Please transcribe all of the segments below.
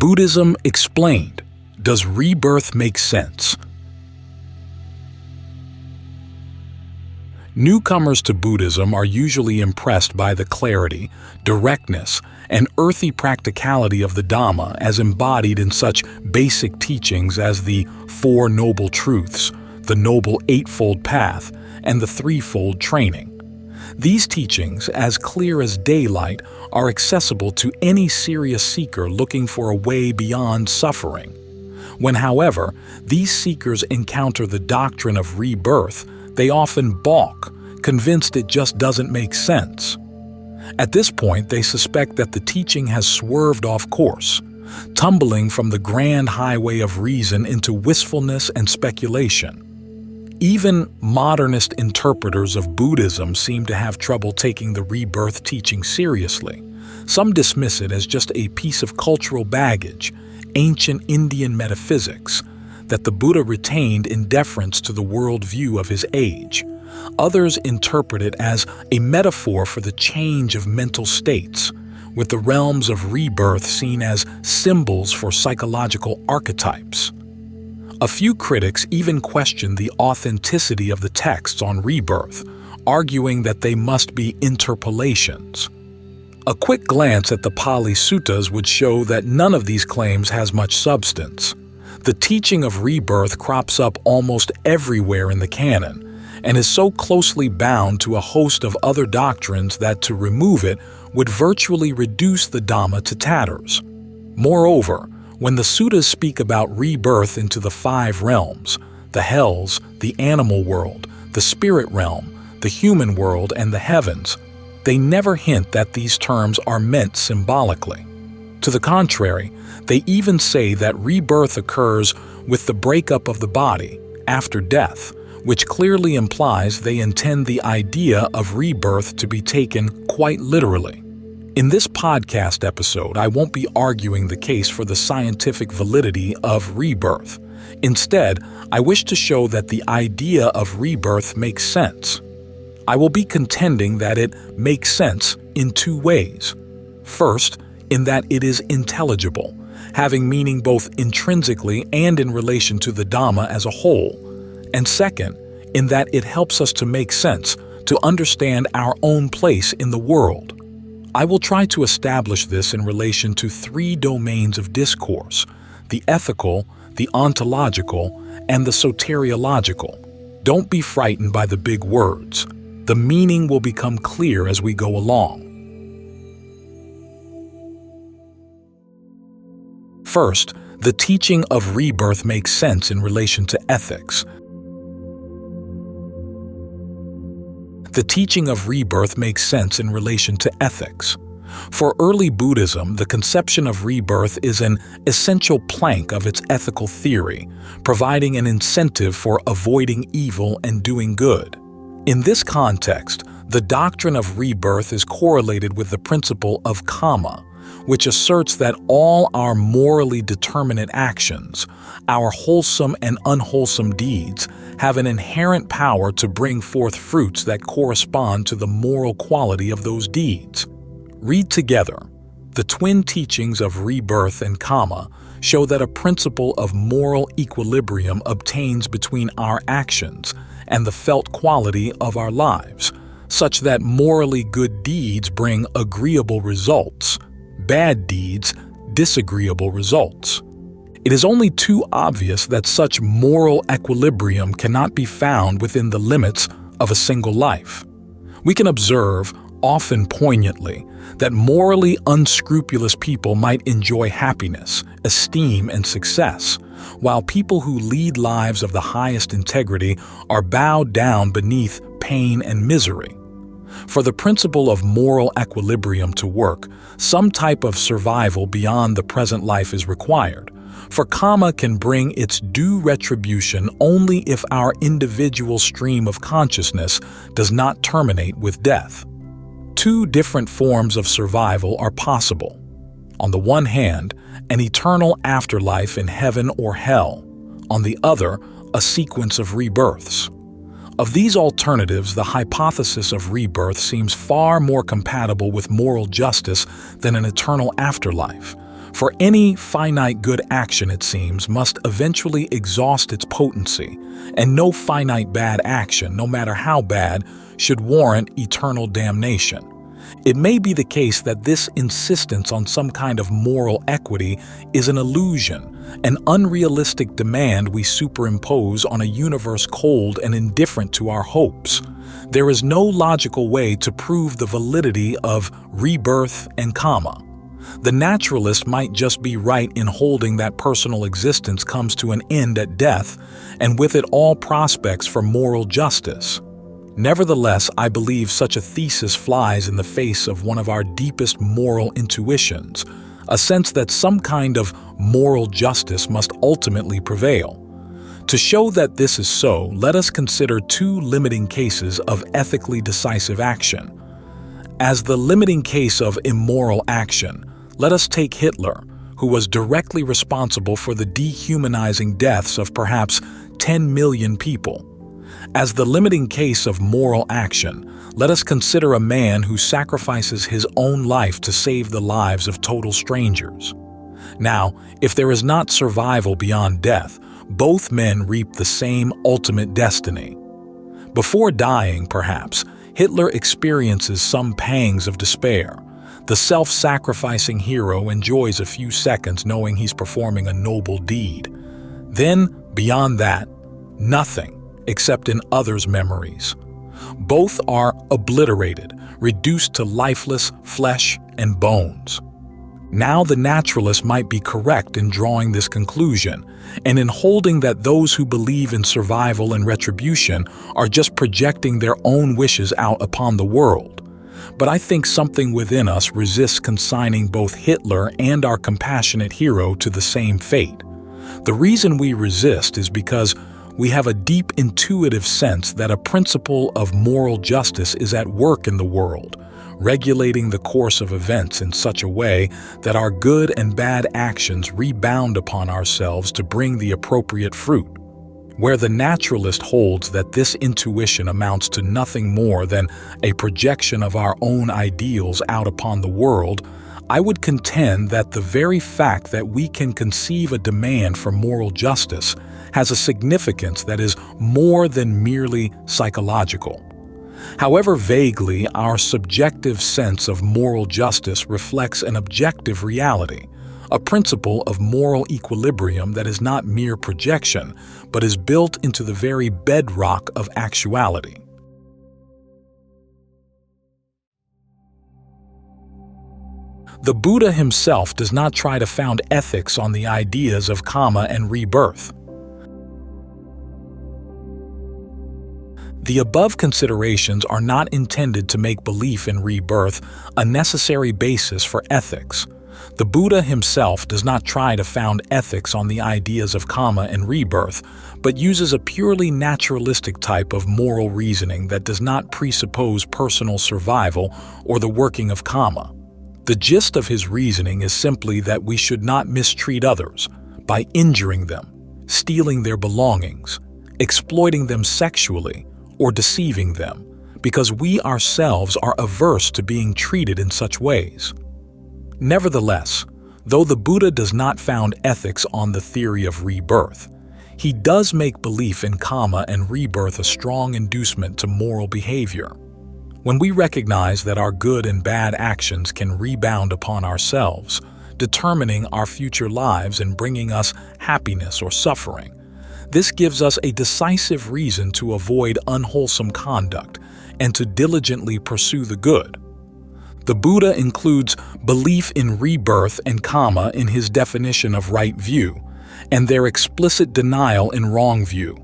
Buddhism Explained. Does rebirth make sense? Newcomers to Buddhism are usually impressed by the clarity, directness, and earthy practicality of the Dhamma as embodied in such basic teachings as the Four Noble Truths, the Noble Eightfold Path, and the threefold training. These teachings, as clear as daylight, are accessible to any serious seeker looking for a way beyond suffering. When, however, these seekers encounter the doctrine of rebirth, they often balk, convinced it just doesn't make sense. At this point, they suspect that the teaching has swerved off course, tumbling from the grand highway of reason into wistfulness and speculation. Even modernist interpreters of Buddhism seem to have trouble taking the rebirth teaching seriously. Some dismiss it as just a piece of cultural baggage, ancient Indian metaphysics, that the Buddha retained in deference to the worldview of his age. Others interpret it as a metaphor for the change of mental states, with the realms of rebirth seen as symbols for psychological archetypes. A few critics even question the authenticity of the texts on rebirth, arguing that they must be interpolations. A quick glance at the Pali Suttas would show that none of these claims has much substance. The teaching of rebirth crops up almost everywhere in the canon, and is so closely bound to a host of other doctrines that to remove it would virtually reduce the Dhamma to tatters. Moreover, when the suttas speak about rebirth into the five realms, the hells, the animal world, the spirit realm, the human world, and the heavens, they never hint that these terms are meant symbolically. To the contrary, they even say that rebirth occurs with the breakup of the body, after death, which clearly implies they intend the idea of rebirth to be taken quite literally. In this podcast episode, I won't be arguing the case for the scientific validity of rebirth. Instead, I wish to show that the idea of rebirth makes sense. I will be contending that it makes sense in two ways. First, in that it is intelligible, having meaning both intrinsically and in relation to the Dhamma as a whole. And second, in that it helps us to make sense, to understand our own place in the world. I will try to establish this in relation to three domains of discourse: the ethical, the ontological, and the soteriological. Don't be frightened by the big words. The meaning will become clear as we go along. First, the teaching of rebirth makes sense in relation to ethics. The teaching of rebirth makes sense in relation to ethics. For early Buddhism, the conception of rebirth is an essential plank of its ethical theory, providing an incentive for avoiding evil and doing good. In this context, the doctrine of rebirth is correlated with the principle of karma, which asserts that all our morally determinate actions, our wholesome and unwholesome deeds, have an inherent power to bring forth fruits that correspond to the moral quality of those deeds. Read together. The twin teachings of rebirth and karma show that a principle of moral equilibrium obtains between our actions and the felt quality of our lives, such that morally good deeds bring agreeable results, bad deeds, disagreeable results. It is only too obvious that such moral equilibrium cannot be found within the limits of a single life. We can observe, often poignantly, that morally unscrupulous people might enjoy happiness, esteem, and success, while people who lead lives of the highest integrity are bowed down beneath pain and misery. For the principle of moral equilibrium to work, some type of survival beyond the present life is required, for karma can bring its due retribution only if our individual stream of consciousness does not terminate with death. Two different forms of survival are possible. On the one hand, an eternal afterlife in heaven or hell. On the other, a sequence of rebirths. Of these alternatives, the hypothesis of rebirth seems far more compatible with moral justice than an eternal afterlife, For any finite good action, it seems, must eventually exhaust its potency, and no finite bad action, no matter how bad, should warrant eternal damnation. It may be the case that this insistence on some kind of moral equity is an illusion, an unrealistic demand we superimpose on a universe cold and indifferent to our hopes. There is no logical way to prove the validity of rebirth and karma. The naturalist might just be right in holding that personal existence comes to an end at death, and with it all prospects for moral justice. Nevertheless, I believe such a thesis flies in the face of one of our deepest moral intuitions, a sense that some kind of moral justice must ultimately prevail. To show that this is so, let us consider two limiting cases of ethically decisive action. As the limiting case of immoral action, let us take Hitler, who was directly responsible for the dehumanizing deaths of perhaps 10 million people. As the limiting case of moral action, let us consider a man who sacrifices his own life to save the lives of total strangers. Now, if there is not survival beyond death, both men reap the same ultimate destiny. Before dying, perhaps, Hitler experiences some pangs of despair. The self-sacrificing hero enjoys a few seconds knowing he's performing a noble deed. Then, beyond that, nothing, except in others' memories. Both are obliterated, reduced to lifeless flesh and bones. Now the naturalist might be correct in drawing this conclusion, and in holding that those who believe in survival and retribution are just projecting their own wishes out upon the world. But I think something within us resists consigning both Hitler and our compassionate hero to the same fate. The reason we resist is because we have a deep intuitive sense that a principle of moral justice is at work in the world, regulating the course of events in such a way that our good and bad actions rebound upon ourselves to bring the appropriate fruit. Where the naturalist holds that this intuition amounts to nothing more than a projection of our own ideals out upon the world, I would contend that the very fact that we can conceive a demand for moral justice has a significance that is more than merely psychological. However vaguely our subjective sense of moral justice reflects an objective reality, a principle of moral equilibrium that is not mere projection, but is built into the very bedrock of actuality. The Buddha himself does not try to found ethics on the ideas of karma and rebirth. The above considerations are not intended to make belief in rebirth a necessary basis for ethics. The Buddha himself does not try to found ethics on the ideas of karma and rebirth, but uses a purely naturalistic type of moral reasoning that does not presuppose personal survival or the working of karma. The gist of his reasoning is simply that we should not mistreat others by injuring them, stealing their belongings, exploiting them sexually, or deceiving them, because we ourselves are averse to being treated in such ways. Nevertheless, though the Buddha does not found ethics on the theory of rebirth, he does make belief in karma and rebirth a strong inducement to moral behavior. When we recognize that our good and bad actions can rebound upon ourselves, determining our future lives and bringing us happiness or suffering, this gives us a decisive reason to avoid unwholesome conduct and to diligently pursue the good. The Buddha includes belief in rebirth and karma in his definition of right view, and their explicit denial in wrong view.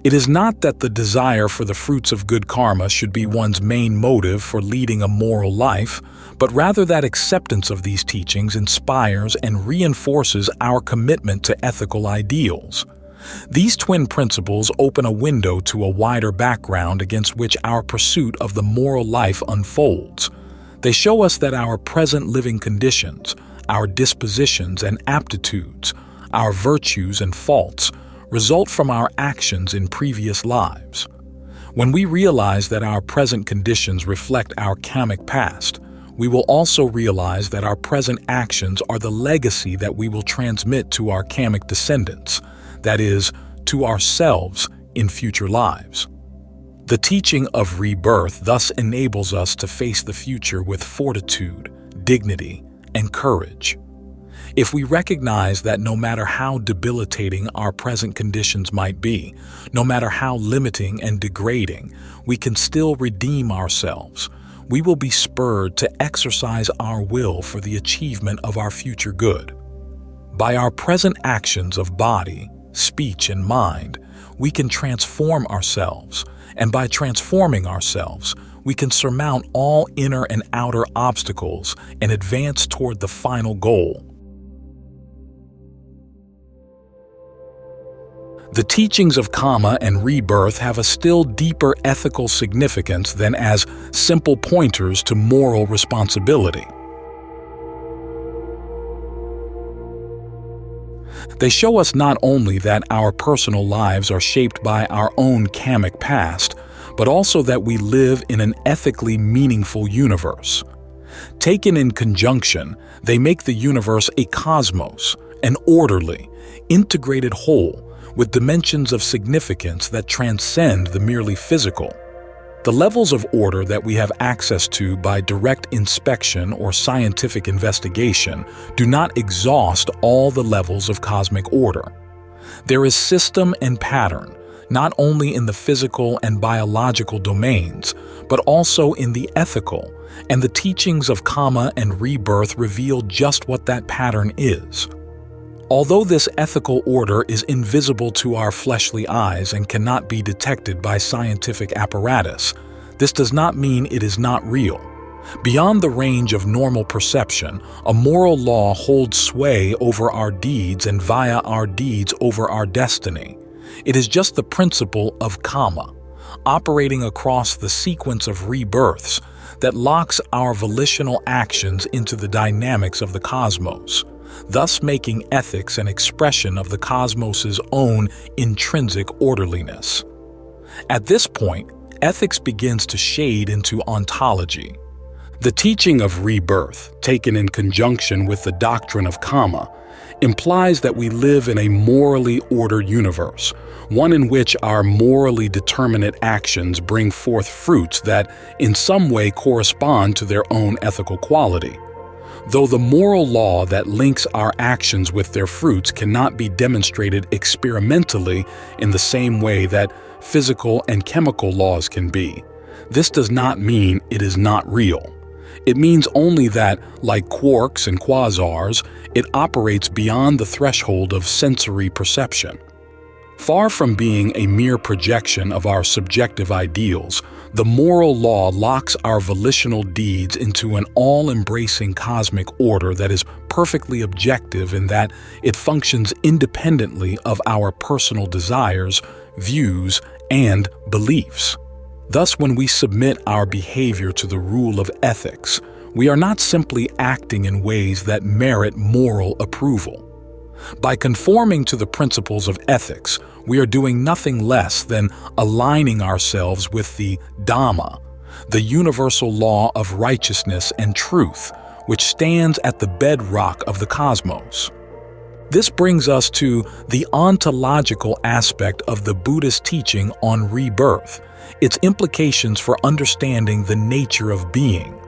It is not that the desire for the fruits of good karma should be one's main motive for leading a moral life, but rather that acceptance of these teachings inspires and reinforces our commitment to ethical ideals. These twin principles open a window to a wider background against which our pursuit of the moral life unfolds. They show us that our present living conditions, our dispositions and aptitudes, our virtues and faults, result from our actions in previous lives. When we realize that our present conditions reflect our karmic past, we will also realize that our present actions are the legacy that we will transmit to our karmic descendants, that is, to ourselves in future lives. The teaching of rebirth thus enables us to face the future with fortitude, dignity, and courage. If we recognize that no matter how debilitating our present conditions might be, no matter how limiting and degrading, we can still redeem ourselves, we will be spurred to exercise our will for the achievement of our future good. By our present actions of body, speech, and mind, we can transform ourselves, and by transforming ourselves, we can surmount all inner and outer obstacles and advance toward the final goal. The teachings of karma and rebirth have a still deeper ethical significance than as simple pointers to moral responsibility. They show us not only that our personal lives are shaped by our own karmic past, but also that we live in an ethically meaningful universe. Taken in conjunction, they make the universe a cosmos, an orderly, integrated whole, with dimensions of significance that transcend the merely physical. The levels of order that we have access to by direct inspection or scientific investigation do not exhaust all the levels of cosmic order. There is system and pattern, not only in the physical and biological domains, but also in the ethical, and the teachings of karma and rebirth reveal just what that pattern is. Although this ethical order is invisible to our fleshly eyes and cannot be detected by scientific apparatus, this does not mean it is not real. Beyond the range of normal perception, a moral law holds sway over our deeds and via our deeds over our destiny. It is just the principle of karma, operating across the sequence of rebirths, that locks our volitional actions into the dynamics of the cosmos, thus making ethics an expression of the cosmos's own intrinsic orderliness. At this point, ethics begins to shade into ontology. The teaching of rebirth, taken in conjunction with the doctrine of karma, implies that we live in a morally ordered universe, one in which our morally determinate actions bring forth fruits that in some way correspond to their own ethical quality. Though the moral law that links our actions with their fruits cannot be demonstrated experimentally in the same way that physical and chemical laws can be, this does not mean it is not real. It means only that, like quarks and quasars, it operates beyond the threshold of sensory perception. Far from being a mere projection of our subjective ideals, the moral law locks our volitional deeds into an all-embracing cosmic order that is perfectly objective in that it functions independently of our personal desires, views, and beliefs. Thus, when we submit our behavior to the rule of ethics, we are not simply acting in ways that merit moral approval. By conforming to the principles of ethics, we are doing nothing less than aligning ourselves with the Dhamma, the universal law of righteousness and truth, which stands at the bedrock of the cosmos. This brings us to the ontological aspect of the Buddhist teaching on rebirth, its implications for understanding the nature of being.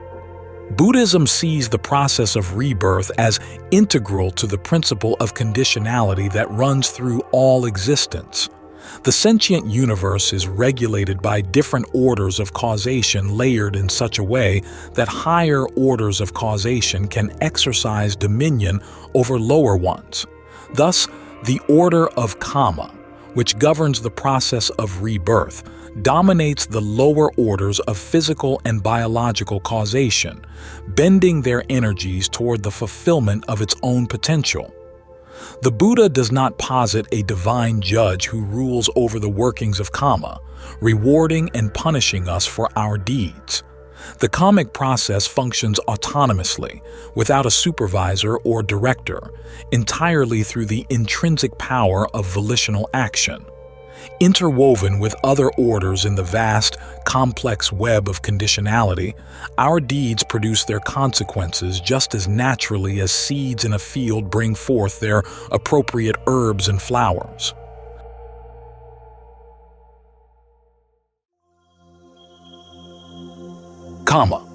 Buddhism sees the process of rebirth as integral to the principle of conditionality that runs through all existence. The sentient universe is regulated by different orders of causation layered in such a way that higher orders of causation can exercise dominion over lower ones. Thus, the order of karma, which governs the process of rebirth, dominates the lower orders of physical and biological causation, bending their energies toward the fulfillment of its own potential. The Buddha does not posit a divine judge who rules over the workings of karma, rewarding and punishing us for our deeds. The karmic process functions autonomously, without a supervisor or director, entirely through the intrinsic power of volitional action. Interwoven with other orders in the vast, complex web of conditionality, our deeds produce their consequences just as naturally as seeds in a field bring forth their appropriate herbs and flowers. Karma.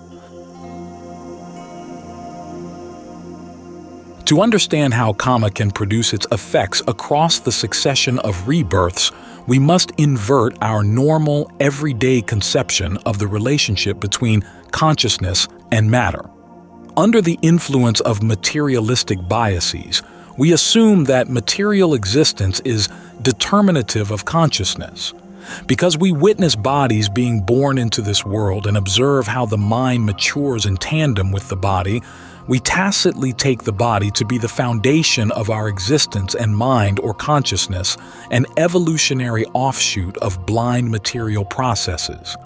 To understand how karma can produce its effects across the succession of rebirths, we must invert our normal, everyday conception of the relationship between consciousness and matter. Under the influence of materialistic biases, we assume that material existence is determinative of consciousness. Because we witness bodies being born into this world and observe how the mind matures in tandem with the body, we tacitly take the body to be the foundation of our existence and mind or consciousness, an evolutionary offshoot of blind material processes.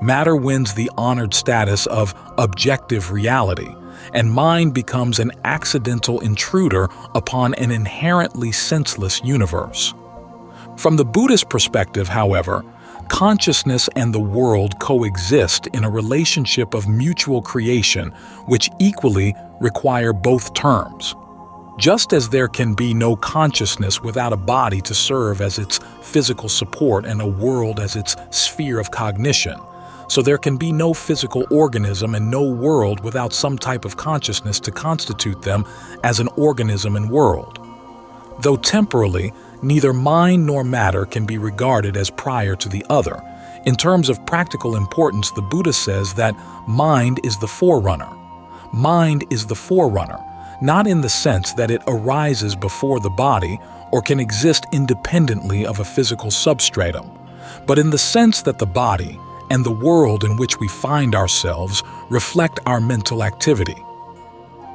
Matter wins the honored status of objective reality, and mind becomes an accidental intruder upon an inherently senseless universe. From the Buddhist perspective, however, consciousness and the world coexist in a relationship of mutual creation which equally require both terms. Just as there can be no consciousness without a body to serve as its physical support and a world as its sphere of cognition, so there can be no physical organism and no world without some type of consciousness to constitute them as an organism and world. Though temporally, neither mind nor matter can be regarded as prior to the other. In terms of practical importance, the Buddha says that mind is the forerunner. Mind is the forerunner, not in the sense that it arises before the body or can exist independently of a physical substratum, but in the sense that the body and the world in which we find ourselves reflect our mental activity.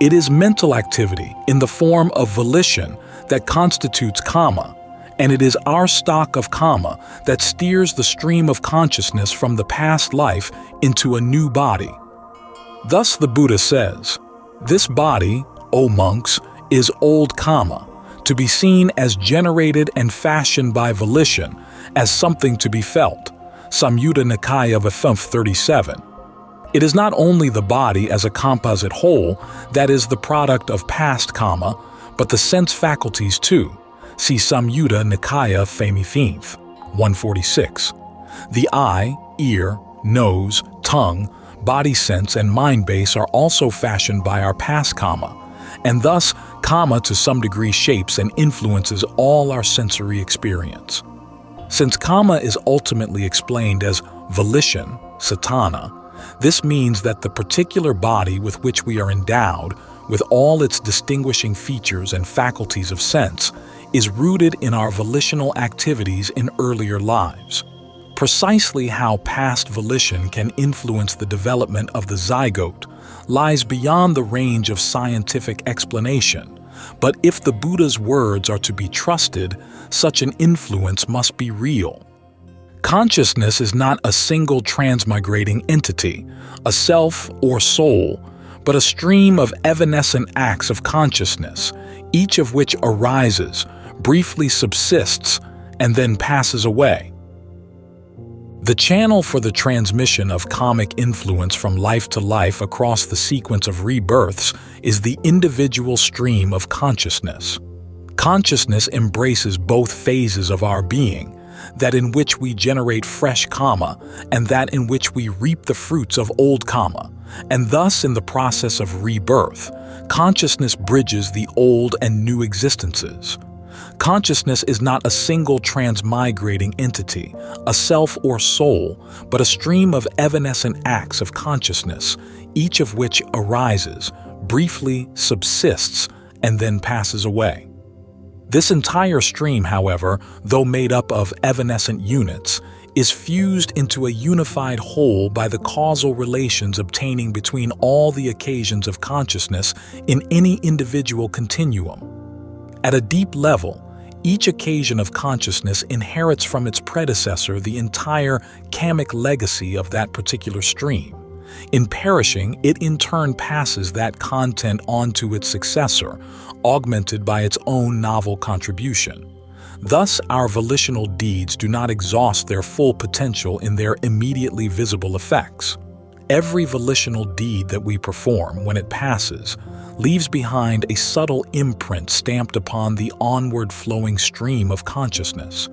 It is mental activity in the form of volition that constitutes karma, and it is our stock of karma that steers the stream of consciousness from the past life into a new body. Thus the Buddha says, "This body, O monks, is old karma, to be seen as generated and fashioned by volition, as something to be felt." Samyutta Nikaya Vimsthya 37. It is not only the body as a composite whole that is the product of past karma, but the sense faculties too. See Samyutta Nikaya Vimsthya 146. The eye, ear, nose, tongue, body sense, and mind base are also fashioned by our past karma, and thus karma to some degree shapes and influences all our sensory experience. Since karma is ultimately explained as volition, satana, this means that the particular body with which we are endowed, with all its distinguishing features and faculties of sense, is rooted in our volitional activities in earlier lives. Precisely how past volition can influence the development of the zygote lies beyond the range of scientific explanation, but if the Buddha's words are to be trusted, such an influence must be real. Consciousness is not a single transmigrating entity, a self or soul, but a stream of evanescent acts of consciousness, each of which arises, briefly subsists, and then passes away. The channel for the transmission of karmic influence from life to life across the sequence of rebirths is the individual stream of consciousness. Consciousness embraces both phases of our being, that in which we generate fresh karma and that in which we reap the fruits of old karma, and thus in the process of rebirth, consciousness bridges the old and new existences. Consciousness is not a single transmigrating entity, a self or soul, but a stream of evanescent acts of consciousness, each of which arises, briefly subsists, and then passes away. This entire stream, however, though made up of evanescent units, is fused into a unified whole by the causal relations obtaining between all the occasions of consciousness in any individual continuum. At a deep level, each occasion of consciousness inherits from its predecessor the entire kamic legacy of that particular stream. In perishing, it in turn passes that content on to its successor, augmented by its own novel contribution. Thus, our volitional deeds do not exhaust their full potential in their immediately visible effects. Every volitional deed that we perform, when it passes, leaves behind a subtle imprint stamped upon the onward flowing stream of consciousness.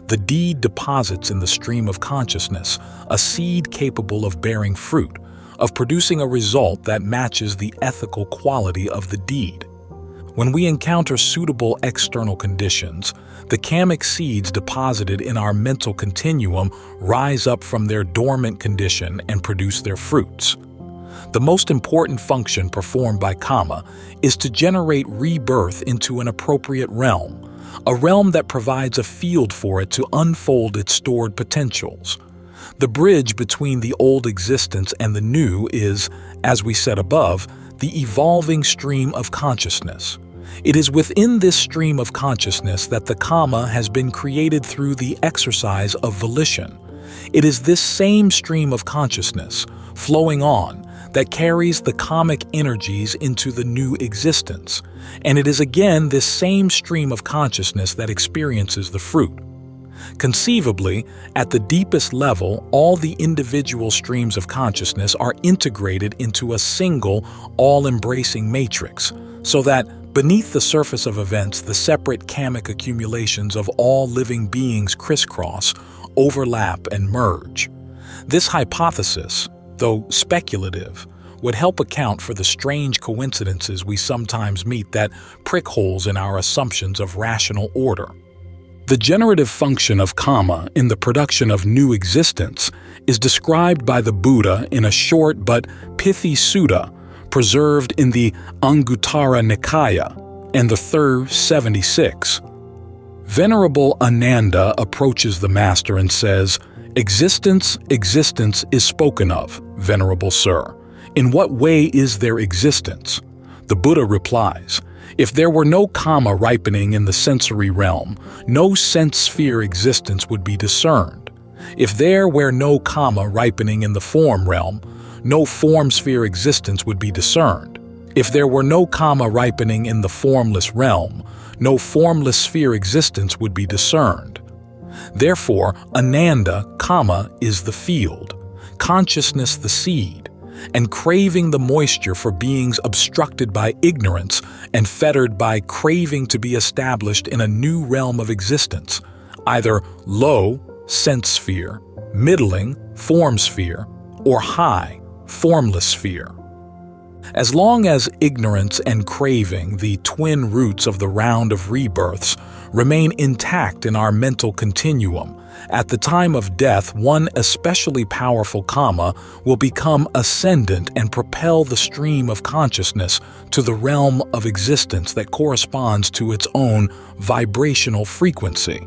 The deed deposits in the stream of consciousness a seed capable of bearing fruit, of producing a result that matches the ethical quality of the deed. When we encounter suitable external conditions, the kamic seeds deposited in our mental continuum rise up from their dormant condition and produce their fruits. The most important function performed by karma is to generate rebirth into an appropriate realm, a realm that provides a field for it to unfold its stored potentials. The bridge between the old existence and the new is, as we said above, the evolving stream of consciousness. It is within this stream of consciousness that the karma has been created through the exercise of volition. It is this same stream of consciousness, flowing on, that carries the karmic energies into the new existence, and it is again this same stream of consciousness that experiences the fruit. Conceivably, at the deepest level, all the individual streams of consciousness are integrated into a single, all-embracing matrix, so that beneath the surface of events, the separate kamic accumulations of all living beings crisscross, overlap, and merge. This hypothesis, though speculative, would help account for the strange coincidences we sometimes meet that prick holes in our assumptions of rational order. The generative function of karma in the production of new existence is described by the Buddha in a short but pithy sutta preserved in the Anguttara Nikaya and the Third 76. Venerable Ananda approaches the master and says, "Existence, existence is spoken of, Venerable Sir. In what way is there existence?" The Buddha replies, "If there were no karma ripening in the sensory realm, no sense sphere existence would be discerned. If there were no karma ripening in the form realm, no form sphere existence would be discerned. If there were no karma ripening in the formless realm, no formless sphere existence would be discerned. Therefore, Ananda, karma is the field, consciousness the seed, and craving the moisture for beings obstructed by ignorance and fettered by craving to be established in a new realm of existence, either low, sense sphere, middling, form sphere, or high, formless sphere. As long as ignorance and craving, the twin roots of the round of rebirths, remain intact in our mental continuum, at the time of death, one especially powerful karma will become ascendant and propel the stream of consciousness to the realm of existence that corresponds to its own vibrational frequency.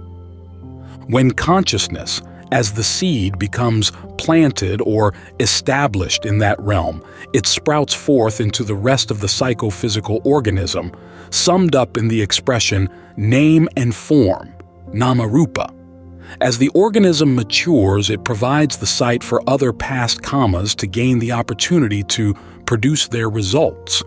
When consciousness, as the seed, becomes planted or established in that realm, it sprouts forth into the rest of the psychophysical organism, summed up in the expression name and form, namarupa. As the organism matures, it provides the site for other past karmas to gain the opportunity to produce their results.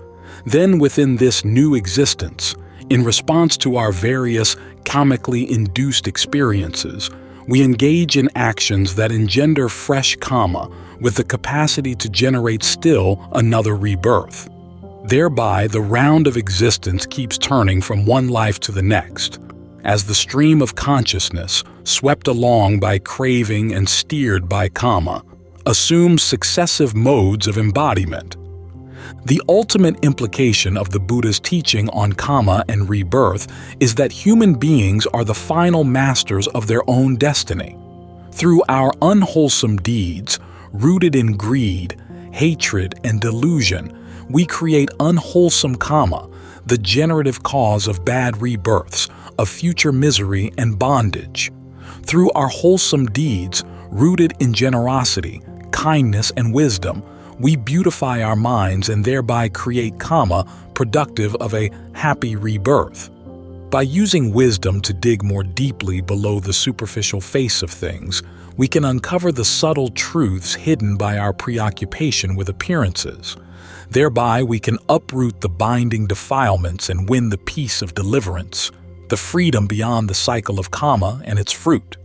Then within this new existence, in response to our various karmically induced experiences, we engage in actions that engender fresh karma with the capacity to generate still another rebirth. Thereby, the round of existence keeps turning from one life to the next, as the stream of consciousness, swept along by craving and steered by karma, assumes successive modes of embodiment. The ultimate implication of the Buddha's teaching on karma and rebirth is that human beings are the final masters of their own destiny. Through our unwholesome deeds, rooted in greed, hatred, and delusion, we create unwholesome karma, the generative cause of bad rebirths, of future misery and bondage. Through our wholesome deeds, rooted in generosity, kindness, and wisdom, we beautify our minds and thereby create karma productive of a happy rebirth. By using wisdom to dig more deeply below the superficial face of things, we can uncover the subtle truths hidden by our preoccupation with appearances. Thereby, we can uproot the binding defilements and win the peace of deliverance. the freedom beyond the cycle of karma and its fruit.